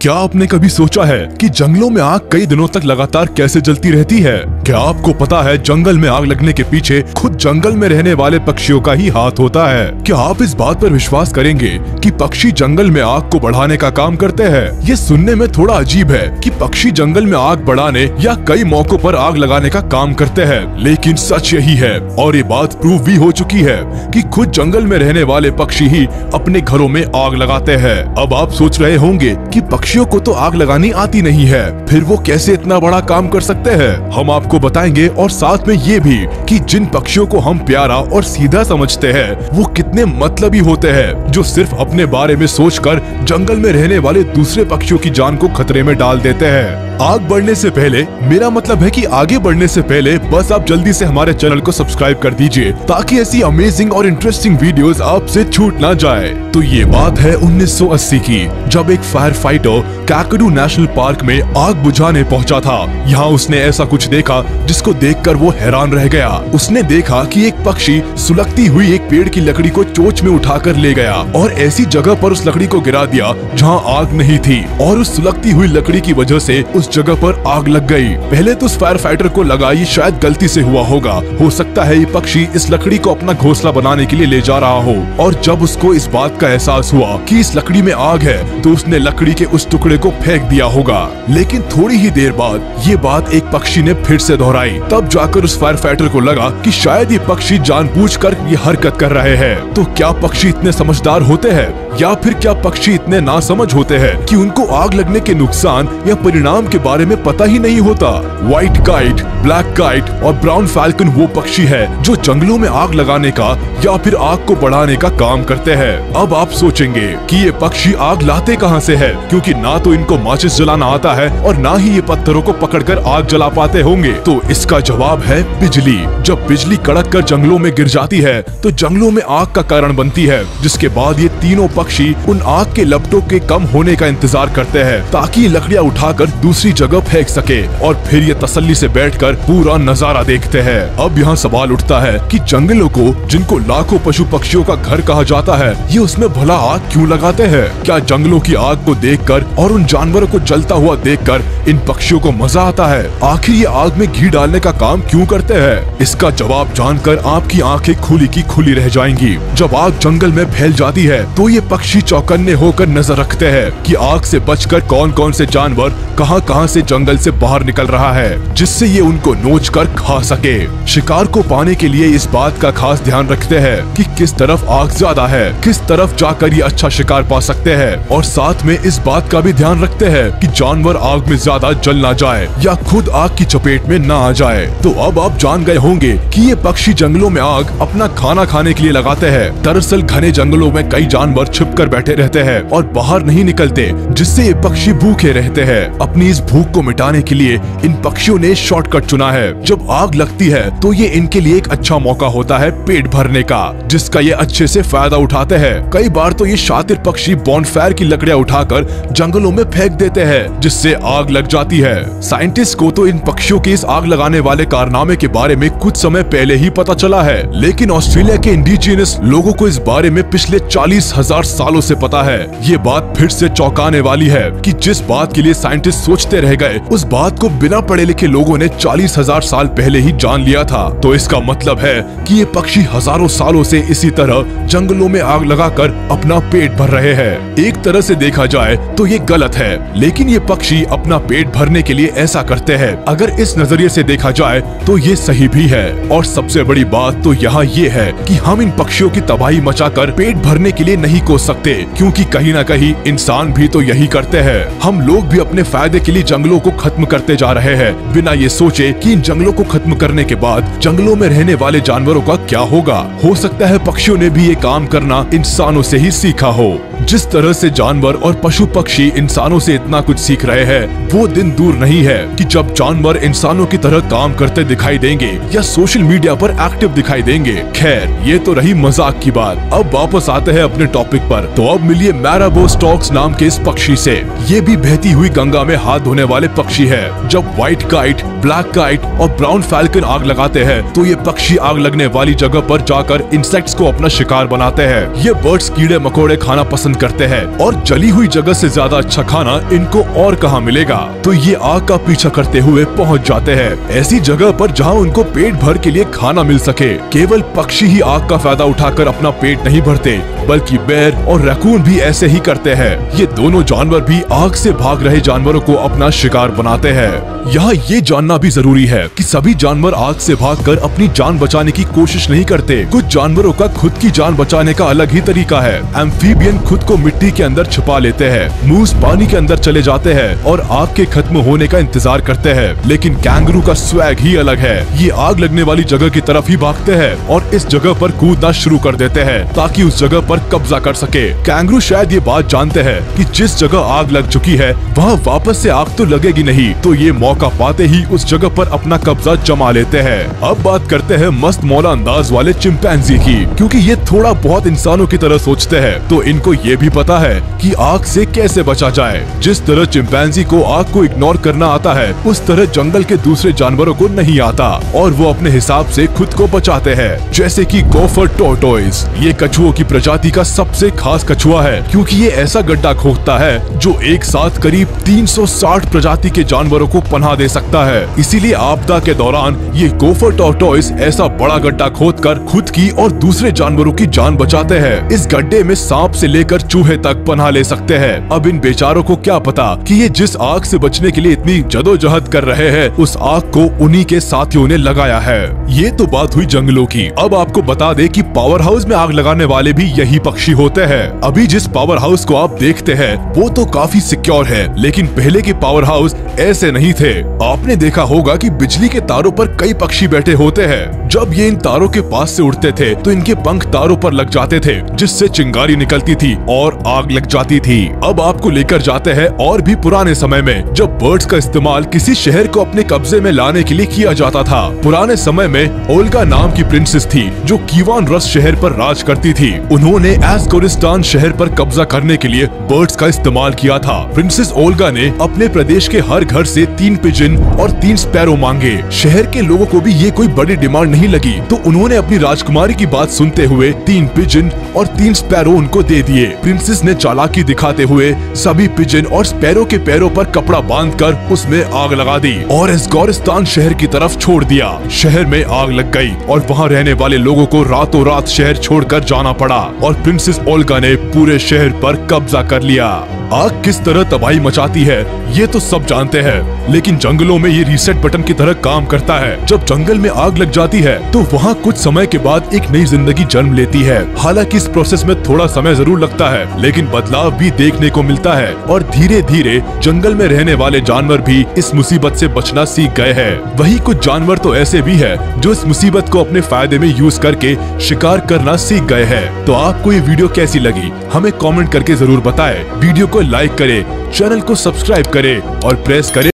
क्या आपने कभी सोचा है कि जंगलों में आग कई दिनों तक लगातार कैसे जलती रहती है? क्या आपको पता है जंगल में आग लगने के पीछे खुद जंगल में रहने वाले पक्षियों का ही हाथ होता है? क्या आप इस बात पर विश्वास करेंगे कि पक्षी जंगल में आग को बढ़ाने का काम करते हैं? ये सुनने में थोड़ा अजीब है कि पक्षी जंगल में आग बढ़ाने या कई मौकों पर आग लगाने का काम करते हैं, लेकिन सच यही है और ये बात प्रूव भी हो चुकी है कि खुद जंगल में रहने वाले पक्षी ही अपने घरों में आग लगाते हैं। अब आप सोच रहे होंगे कि पक्षियों को तो आग लगानी आती नहीं है, फिर वो कैसे इतना बड़ा काम कर सकते हैं? हम आपको बताएंगे और साथ में ये भी कि जिन पक्षियों को हम प्यारा और सीधा समझते हैं वो कितने मतलबी होते हैं, जो सिर्फ अपने बारे में सोचकर जंगल में रहने वाले दूसरे पक्षियों की जान को खतरे में डाल देते हैं। आग बढ़ने से पहले, मेरा मतलब है कि आगे बढ़ने से पहले बस आप जल्दी से हमारे चैनल को सब्सक्राइब कर दीजिए ताकि ऐसी अमेजिंग और इंटरेस्टिंग वीडियोस आपसे छूट ना जाए। तो ये बात है 1980 की, जब एक फायर फाइटर काकडू नेशनल पार्क में आग बुझाने पहुंचा था। यहाँ उसने ऐसा कुछ देखा जिसको देखकर वो हैरान रह गया। उसने देखा कि एक पक्षी सुलगती हुई एक पेड़ की लकड़ी को चोंच में उठाकर ले गया और ऐसी जगह पर उस लकड़ी को गिरा दिया जहाँ आग नहीं थी, और उस सुलगती हुई लकड़ी की वजह से उस जगह पर आग लग गई। पहले तो उस फायर फाइटर को लगा ये शायद गलती से हुआ होगा, हो सकता है ये पक्षी इस लकड़ी को अपना घोंसला बनाने के लिए ले जा रहा हो। और जब उसको इस बात का एहसास हुआ कि इस लकड़ी में आग है तो उसने लकड़ी के उस टुकड़े को फेंक दिया होगा। लेकिन थोड़ी ही देर बाद ये बात एक पक्षी ने फिर से दोहराई। तब जाकर उस फायर फाइटर को लगा कि शायद ये पक्षी जानबूझकर ये हरकत कर रहे हैं। तो क्या पक्षी इतने समझदार होते हैं या फिर क्या पक्षी इतने नासमझ होते हैं कि उनको आग लगने के नुकसान या परिणाम के बारे में पता ही नहीं होता? व्हाइट काइट, ब्लैक काइट और ब्राउन फैल्कन वो पक्षी है जो जंगलों में आग लगाने का या फिर आग को बढ़ाने का काम करते हैं। अब आप सोचेंगे कि ये पक्षी आग लाते कहाँ से है, क्योंकि ना तो इनको माचिस जलाना आता है और ना ही ये पत्थरों को पकड़कर आग जला पाते होंगे। तो इसका जवाब है बिजली। जब बिजली कड़क कर जंगलों में गिर जाती है तो जंगलों में आग का कारण बनती है, जिसके बाद ये तीनों पक्षी उन आग के लपटों के कम होने का इंतजार करते हैं ताकि ये लकड़ियां उठाकर दूसरी जगह फेंक सके, और फिर ये तसल्ली से बैठकर पूरा नजारा देखते हैं। अब यहाँ सवाल उठता है कि जंगलों को, जिनको लाखों पशु पक्षियों का घर कहा जाता है, ये उसमें भला आग क्यों लगाते हैं? क्या जंगलों की आग को देखकर और उन जानवरों को जलता हुआ देखकर इन पक्षियों को मजा आता है? आखिर ये आग में घी डालने का काम क्यों करते हैं? इसका जवाब जानकर आपकी आंखें खुली की खुली रह जाएंगी। जब आग जंगल में फैल जाती है तो ये पक्षी चौकन्ने होकर नजर रखते हैं कि आग से बचकर कौन कौन से जानवर कहां से जंगल से बाहर निकल रहा है, जिससे ये उनको नोच कर खा सके। शिकार को पाने के लिए इस बात का खास ध्यान रखते हैं कि किस तरफ आग ज्यादा है, किस तरफ जाकर ये अच्छा शिकार पा सकते हैं, और साथ में इस बात का भी ध्यान रखते हैं कि जानवर आग में ज्यादा जल ना जाए या खुद आग की चपेट में ना आ जाए। तो अब आप जान गए होंगे कि ये पक्षी जंगलों में आग अपना खाना खाने के लिए लगाते हैं। दरअसल घने जंगलों में कई जानवर छिपकर बैठे रहते हैं और बाहर नहीं निकलते, जिससे ये पक्षी भूखे रहते हैं। अपनी इस भूख को मिटाने के लिए इन पक्षियों ने शॉर्टकट चुना है। जब आग लगती है तो ये इनके लिए एक अच्छा मौका होता है पेट भरने का, जिसका ये अच्छे से फायदा उठाते हैं। कई बार तो ये शातिर पक्षी बॉनफायर की लकड़ियां उठाकर जंगलों में फेंक देते हैं, जिससे आग लग जाती है। साइंटिस्ट को तो इन पक्षियों के इस आग लगाने वाले कारनामे के बारे में कुछ समय पहले ही पता चला है, लेकिन ऑस्ट्रेलिया के इंडिजिनस लोगों को इस बारे में पिछले 40,000 सालों से पता है। ये बात फिर से चौंकाने वाली है कि जिस बात के लिए साइंटिस्ट सोचते रह गए, उस बात को बिना पढ़े लिखे लोगों ने 40,000 साल पहले ही जान लिया था। तो इसका मतलब है कि ये पक्षी हजारों सालों से इसी तरह जंगलों में आग लगाकर अपना पेट भर रहे हैं। एक तरह से देखा जाए तो ये गलत है, लेकिन ये पक्षी अपना पेट भरने के लिए ऐसा करते हैं। अगर इस नजरिए से देखा जाए तो ये सही भी है। और सबसे बड़ी बात तो यहाँ ये है कि हम इन पक्षियों की तबाही मचाकर पेट भरने के लिए नहीं कोस सकते, क्योंकि कहीं ना कहीं इंसान भी तो यही करते हैं। हम लोग भी अपने फायदे के लिए जंगलों को खत्म करते जा रहे हैं, बिना ये सोचे कि इन जंगलों को खत्म करने के बाद जंगलों में रहने वाले जानवरों का क्या होगा। हो सकता है पक्षियों ने भी ये काम करना इंसानों से ही सीखा हो। जिस तरह से जानवर और पशु पक्षी इंसानों से इतना कुछ सीख रहे हैं, वो दिन दूर नहीं है कि जब जानवर इंसानों की तरह काम करते दिखाई देंगे या सोशल मीडिया पर एक्टिव दिखाई देंगे। खैर, ये तो रही मजाक की बात। अब वापस आते हैं अपने टॉपिक पर। तो अब मिलिए मैराबो स्टॉक्स नाम के इस पक्षी से। ये भी बहती हुई गंगा में हाथ धोने वाले पक्षी है। जब व्हाइट काइट, ब्लैक काइट और ब्राउन फैल्कन आग लगाते हैं तो ये पक्षी आग लगने वाली जगह पर जाकर इंसेक्ट्स को अपना शिकार बनाते हैं। ये बर्ड्स कीड़े मकोड़े खाना पसंद करते हैं और जली हुई जगह से ज्यादा ज्यादा अच्छा खाना इनको और कहाँ मिलेगा। तो ये आग का पीछा करते हुए पहुँच जाते हैं ऐसी जगह पर जहाँ उनको पेट भर के लिए खाना मिल सके। केवल पक्षी ही आग का फायदा उठाकर अपना पेट नहीं भरते, बल्कि बेर और रैकून भी ऐसे ही करते हैं। ये दोनों जानवर भी आग से भाग रहे जानवरों को अपना शिकार बनाते हैं। यहाँ ये जानना भी जरूरी है कि सभी जानवर आग से भागकर अपनी जान बचाने की कोशिश नहीं करते। कुछ जानवरों का खुद की जान बचाने का अलग ही तरीका है। एम्फीबियन खुद को मिट्टी के अंदर छुपा लेते हैं, मूस पानी के अंदर चले जाते हैं और आग के खत्म होने का इंतजार करते हैं। लेकिन कैंगरू का स्वैग ही अलग है। ये आग लगने वाली जगह की तरफ ही भागते हैं और इस जगह पर कूदना शुरू कर देते हैं ताकि उस जगह पर कब्जा कर सके। कैंगरू शायद ये बात जानते हैं कि जिस जगह आग लग चुकी है वहाँ वापस से आग तो लगेगी नहीं, तो ये मौका पाते ही उस जगह पर अपना कब्जा जमा लेते हैं। अब बात करते हैं मस्त मौला अंदाज वाले चिंपैंजी की। क्योंकि ये थोड़ा बहुत इंसानों की तरह सोचते हैं, तो इनको ये भी पता है कि आग से कैसे बचा जाए। जिस तरह चिंपैंजी को आग को इग्नोर करना आता है, उस तरह जंगल के दूसरे जानवरों को नहीं आता और वो अपने हिसाब से खुद को बचाते हैं। जैसे कि गोफर टॉर्टोइस, ये कछुओं की प्रजाति का सबसे खास कछुआ है क्योंकि ये ऐसा गड्ढा खोदता है जो एक साथ करीब 360 प्रजाति के जानवरों को पनाह दे सकता है। इसीलिए आपदा के दौरान ये गोफर टॉर्टोइस ऐसा बड़ा गड्ढा खोदकर खुद की और दूसरे जानवरों की जान बचाते हैं। इस गड्ढे में सांप से लेकर चूहे तक पनाह ले सकते हैं। अब इन बेचारों को क्या पता कि ये जिस आग से बचने के लिए इतनी जदोजहद कर रहे हैं, उस आग को उन्हीं के साथियों ने लगाया है। ये तो बात हुई जंगलों की। अब आपको बता दे कि पावर हाउस में आग लगाने वाले भी यही पक्षी होते हैं। अभी जिस पावर हाउस को आप देखते हैं वो तो काफी सिक्योर है, लेकिन पहले के पावर हाउस ऐसे नहीं थे। आपने देखा होगा कि बिजली के तारों पर कई पक्षी बैठे होते हैं। जब ये इन तारों के पास से उड़ते थे तो इनके पंख तारों पर लग जाते थे, जिससे चिंगारी निकलती थी और आग लग जाती थी। अब आपको लेकर जाते हैं और भी पुराने समय में, जब बर्ड्स का इस्तेमाल किसी शहर को अपने कब्जे में लाने के लिए किया जाता था। पुराने समय में ओल्गा नाम की प्रिंसेस थी जो कीवान रस शहर पर राज करती थी। उन्होंने एस्कोरिस्तान शहर पर कब्जा करने के लिए बर्ड्स का इस्तेमाल किया था। प्रिंसेस ओल्गा ने अपने प्रदेश के हर घर से 3 पिजन और 3 स्पैरो मांगे। शहर के लोगों को भी ये कोई बड़ी डिमांड नहीं लगी, तो उन्होंने अपनी राजकुमारी की बात सुनते हुए 3 पिजन और 3 स्पैरो उनको दे दिए। प्रिंसेस ने चालाकी दिखाते हुए सभी पिजन और स्पैरो के पैरों पर कपड़ा बांधकर उसमें आग लगा दी और एस्कोरिस्तान शहर की तरफ छोड़ दिया। शहर में आग लग गई और वहाँ रहने वाले लोगों को रातों रात शहर छोड़कर जाना पड़ा और प्रिंसेस ओल्गा ने पूरे शहर पर कब्जा कर लिया। आग किस तरह तबाही मचाती है ये तो सब जानते हैं, लेकिन जंगलों में ये रीसेट बटन की तरह काम करता है। जब जंगल में आग लग जाती है तो वहाँ कुछ समय के बाद एक नई जिंदगी जन्म लेती है। हालांकि इस प्रोसेस में थोड़ा समय जरूर लगता है, लेकिन बदलाव भी देखने को मिलता है और धीरे धीरे जंगल में रहने वाले जानवर भी इस मुसीबत से बचना सीख गए हैं। वही कुछ जानवर तो ऐसे भी है जो इस मुसीबत को अपने फायदे में यूज करके शिकार करना सीख गए हैं। तो आपको ये वीडियो कैसी लगी हमें कमेंट करके जरूर बताएं। वीडियो को लाइक करें, चैनल को सब्सक्राइब करें और प्रेस करें